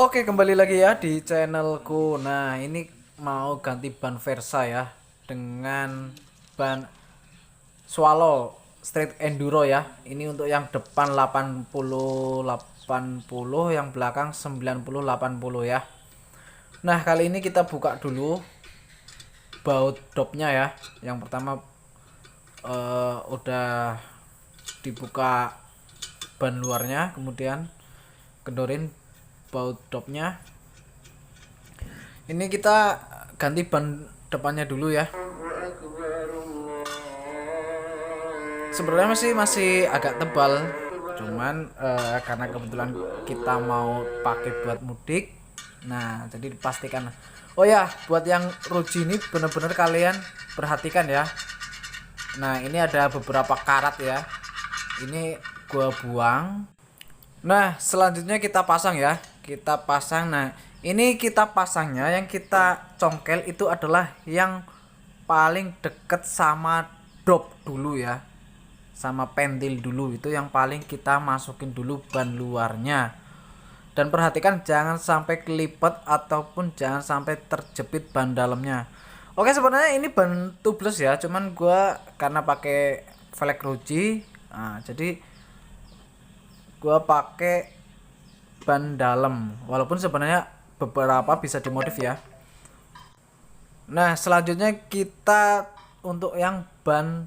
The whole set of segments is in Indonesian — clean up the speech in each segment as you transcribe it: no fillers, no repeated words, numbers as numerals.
Oke, kembali lagi ya di channelku. Nah, ini mau ganti ban Versa ya dengan ban Swallow Street Enduro ya. Ini untuk yang depan 80 yang belakang 90 80 ya. Nah, kali ini kita buka dulu baut dopnya ya. Yang pertama udah dibuka ban luarnya, kemudian kendorin baut dopnya. Ini kita ganti ban depannya dulu ya. Sebenarnya masih agak tebal, cuman karena kebetulan kita mau pakai buat mudik. Nah, jadi dipastikan. Oh ya, buat yang ruji ini bener-bener kalian perhatikan ya. Nah, ini ada beberapa karat ya. Ini gua buang. Nah, selanjutnya kita pasang ya. Kita pasang. Nah, ini kita pasangnya yang kita congkel itu adalah yang paling deket sama dop dulu ya. Sama pentil dulu, itu yang paling kita masukin dulu ban luarnya. Dan perhatikan jangan sampai kelipet ataupun jangan sampai terjepit ban dalamnya. Oke, sebenarnya ini ban tubeless ya, cuman gua karena pakai velg Ruji, nah, jadi gua pakai ban dalam, walaupun sebenarnya beberapa bisa dimodif ya. Nah, selanjutnya kita untuk yang ban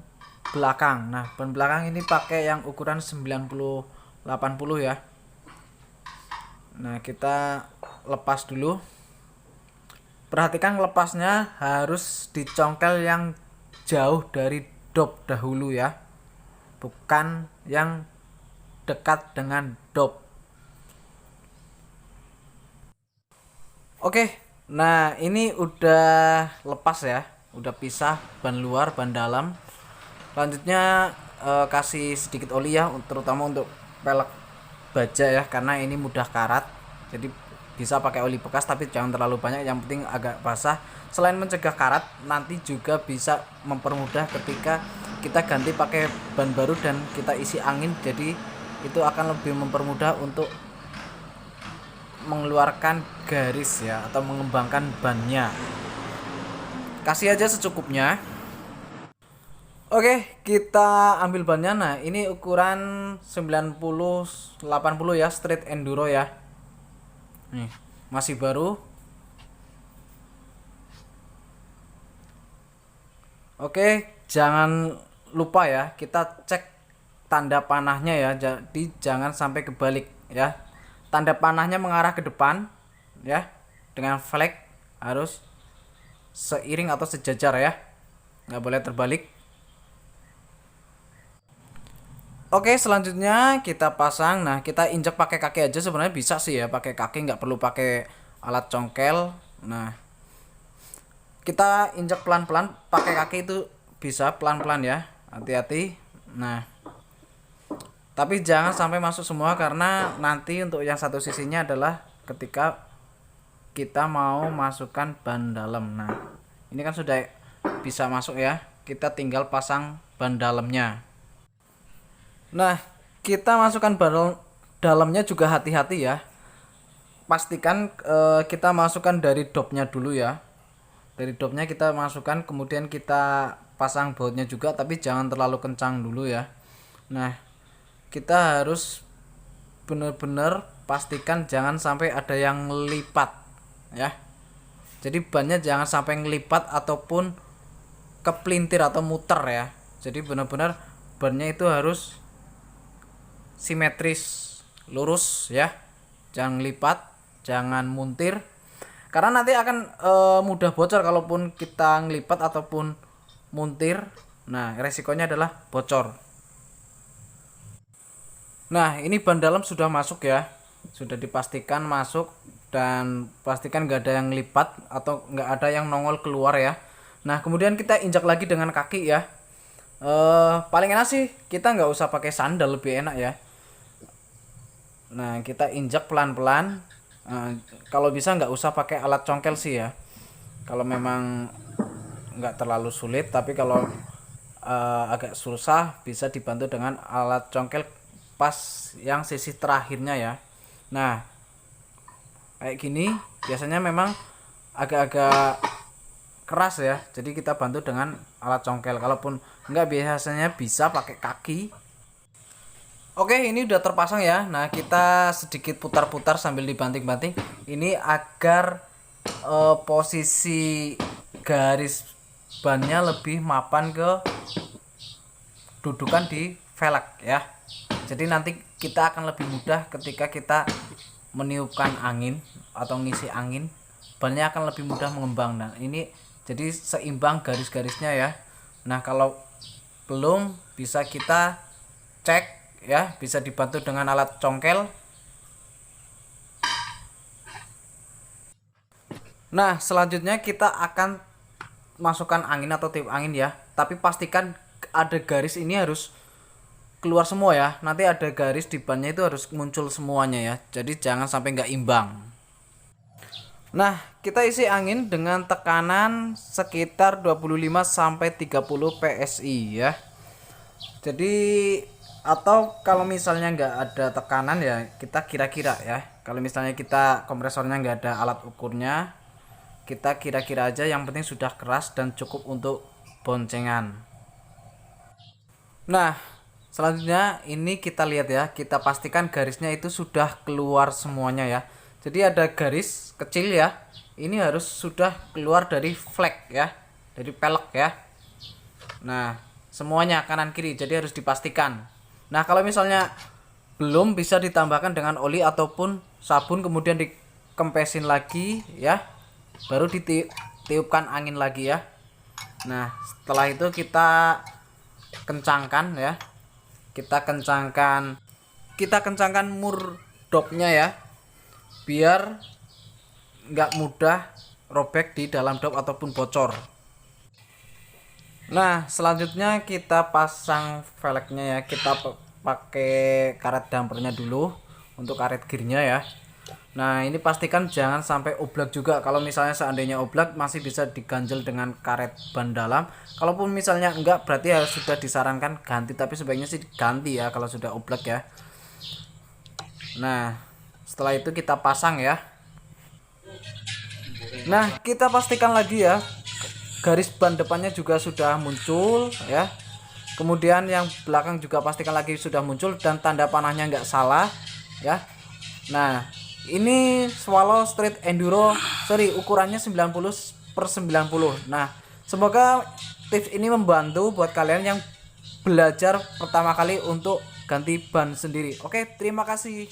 belakang. Nah, ban belakang ini pakai yang ukuran 90 80 ya. Nah, kita lepas dulu. Perhatikan lepasnya harus dicongkel yang jauh dari dop dahulu ya. Bukan yang dekat dengan dop. Oke, nah ini udah lepas ya, udah pisah ban luar, ban dalam. Selanjutnya kasih sedikit oli ya, terutama untuk pelek baja ya, karena ini mudah karat. Jadi bisa pakai oli bekas tapi jangan terlalu banyak, yang penting agak basah. Selain mencegah karat, nanti juga bisa mempermudah ketika kita ganti pakai ban baru dan kita isi angin, jadi itu akan lebih mempermudah untuk mengeluarkan garis ya atau mengembangkan bannya. Kasih aja secukupnya. Oke, kita ambil bannya. Nah, ini ukuran 90 80 ya, street enduro ya. Nih, masih baru. Oke, jangan lupa ya, kita cek tanda panahnya ya. Jadi jangan sampai kebalik ya. Tanda panahnya mengarah ke depan ya. Dengan flag harus seiring atau sejajar ya. Nggak boleh terbalik. Oke, selanjutnya kita pasang. Nah, kita injak pakai kaki aja, sebenarnya bisa sih ya pakai kaki, nggak perlu pakai alat congkel. Nah, kita injak pelan-pelan pakai kaki itu bisa pelan-pelan ya, hati-hati. Nah, tapi jangan sampai masuk semua, karena nanti untuk yang satu sisinya adalah ketika kita mau masukkan ban dalam. Nah, ini kan sudah bisa masuk ya, kita tinggal pasang ban dalamnya. Nah, kita masukkan ban dalamnya juga hati-hati ya. Pastikan kita masukkan dari dopnya dulu ya. Dari dopnya kita masukkan, kemudian kita pasang bautnya juga, tapi jangan terlalu kencang dulu ya. Nah, kita harus benar-benar pastikan jangan sampai ada yang lipat ya. Jadi bannya jangan sampai ngelipat ataupun kepelintir atau muter ya. Jadi benar-benar bannya itu harus simetris, lurus ya. Jangan lipat, jangan muntir, karena nanti akan mudah bocor kalaupun kita ngelipat ataupun muntir. Nah, resikonya adalah bocor. Nah, ini ban dalam sudah masuk ya, sudah dipastikan masuk, dan pastikan nggak ada yang lipat atau nggak ada yang nongol keluar ya. Nah, kemudian kita injak lagi dengan kaki ya. Paling enak sih kita nggak usah pakai sandal, lebih enak ya. Nah, kita injak pelan-pelan. Kalau bisa nggak usah pakai alat congkel sih ya, kalau memang nggak terlalu sulit. Tapi kalau agak susah, bisa dibantu dengan alat congkel pas yang sisi terakhirnya ya. Nah, kayak gini biasanya memang agak-agak keras ya, jadi kita bantu dengan alat congkel. Kalaupun enggak, biasanya bisa pakai kaki. Oke, ini udah terpasang ya. Nah, kita sedikit putar-putar sambil dibanting-banting ini agar posisi garis bannya lebih mapan ke dudukan di velg ya. Jadi nanti kita akan lebih mudah ketika kita meniupkan angin atau ngisi angin, bannya akan lebih mudah mengembang. Nah, ini jadi seimbang garis-garisnya ya. Nah, kalau belum, bisa kita cek ya, bisa dibantu dengan alat congkel. Nah, selanjutnya kita akan masukkan angin atau tiup angin ya, tapi pastikan ada garis ini harus keluar semua ya. Nanti ada garis di bannya itu harus muncul semuanya ya, jadi jangan sampai nggak imbang. Nah, kita isi angin dengan tekanan sekitar 25 sampai 30 PSI ya. Jadi atau kalau misalnya nggak ada tekanan ya, kita kira-kira ya. Kalau misalnya kita kompresornya nggak ada alat ukurnya, kita kira-kira aja, yang penting sudah keras dan cukup untuk boncengan. Nah, selanjutnya ini kita lihat ya, kita pastikan garisnya itu sudah keluar semuanya ya. Jadi ada garis kecil ya, ini harus sudah keluar dari flag ya, dari pelek ya. Nah, semuanya kanan kiri, jadi harus dipastikan. Nah, kalau misalnya belum, bisa ditambahkan dengan oli ataupun sabun, kemudian dikempesin lagi ya, baru ditiupkan angin lagi ya. Nah, setelah itu kita kencangkan ya, kita kencangkan mur dopnya ya, biar nggak mudah robek di dalam dop ataupun bocor. Nah, selanjutnya kita pasang velgnya ya, kita pakai karet dampernya dulu untuk karet gearnya ya. Nah, ini pastikan jangan sampai oblak juga. Kalau misalnya seandainya oblak, masih bisa diganjel dengan karet ban dalam. Kalaupun misalnya enggak, berarti harus sudah disarankan ganti, tapi sebaiknya sih ganti ya kalau sudah oblak ya. Nah, setelah itu kita pasang ya. Nah, kita pastikan lagi ya, garis ban depannya juga sudah muncul ya. Kemudian yang belakang juga pastikan lagi sudah muncul dan tanda panahnya enggak salah ya. Nah, ini Swallow Street Enduro, ukurannya 90/90. Nah, semoga tips ini membantu buat kalian yang belajar pertama kali untuk ganti ban sendiri. Oke, terima kasih.